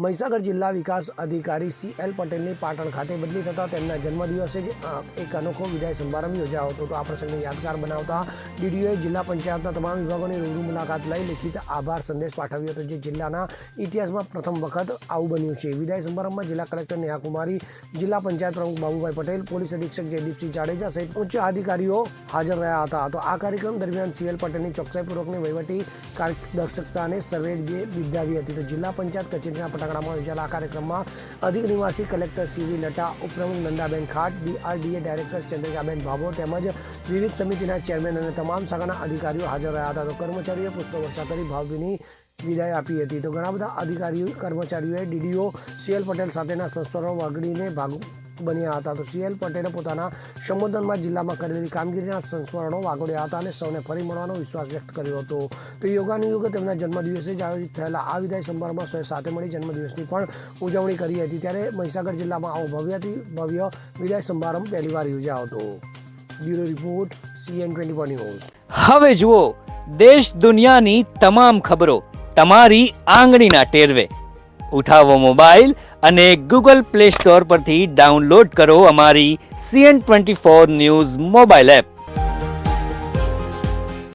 મહીસાગર જિલ્લા વિકાસ અધિકારી CL પટેલની પાટણ ખાતે બદલી થતા તેમના જન્મદિવસે જ એક અનોખો વિદાય સમારંભ યોજાયો હતો. તો આ પ્રસંગને યાદગાર બનાવતા DDOએ જિલ્લા પંચાયતના તમામ વિભાગોની રૂબરૂ મુલાકાત લઈ લિખિત આભાર સંદેશ પાઠવ્યો હતો, જે જિલ્લાના ઇતિહાસમાં પ્રથમ વખત આવું બન્યું છે. વિદાય સમારંભમાં જિલ્લા કલેક્ટર નેહાકુમારી, જિલ્લા પંચાયત પ્રમુખ બાબુભાઈ પટેલ, પોલીસ અધિક્ષક જયદીપસિંહ જાડેજા સહિત ઉચ્ચ અધિકારીઓ હાજર રહ્યા હતા. તો આ કાર્યક્રમ દરમિયાન CL પટેલની ચોકસાઈપૂર્વકની વહીવટી પારદર્શકતાને સર્વે બિરદાવી હતી. તો જિલ્લા પંચાયત કચેરીના પટાંગણામાં યોજાયેલા આ કાર્યક્રમમાં અધિક નિવાસી કલેક્ટર CV લટા, ઉપપ્રમુખ નંદાબેન ખાટ, DRDA ડાયરેક્ટર ચંદ્રિકાબેન ભાભોર તેમજ વિવિધ સમિતિના ચેરમેન અને તમામ શાખાના અધિકારીઓ હાજર રહ્યા હતા. તો કર્મચારીઓએ પુષ્પવર્ષા કરી ભાવભીની વિદાય આપી હતી. તો ઘણા બધા અધિકારીઓ કર્મચારીઓએ DDO CL પટેલ સાથેના સંસ્મરણો વાગડીને ભાગ બન્યા હતા. તો CL પટેલે પોતાના સંબોધનમાં જિલ્લામાં કરેલી કામગીરીના સંસ્મરણો વાગોડ્યા હતા અને સૌને ફરી મળવાનો વિશ્વાસ વ્યક્ત કર્યો હતો. તો યોગાનુયોગ તેમના જન્મદિવસે જ આયોજિત થયેલા આ વિદાય સમારંભમાં સૌએ સાથે મળી જન્મદિવસની પણ ઉજવણી કરી હતી. ત્યારે મહીસાગર જિલ્લામાં આવો ભવ્યથી ભવ્ય વિદાય સમારંભ પહેલીવાર યોજાયો હતો. Bureau report CN24 news. હવે જુઓ દેશ દુનિયાની તમામ ખબરો તમારી આંગળીના ટેરવે. ઉઠાવો મોબાઈલ અને Google Play Store પરથી ડાઉનલોડ કરો અમારી CN24 ન્યૂઝ મોબાઈલ એપ.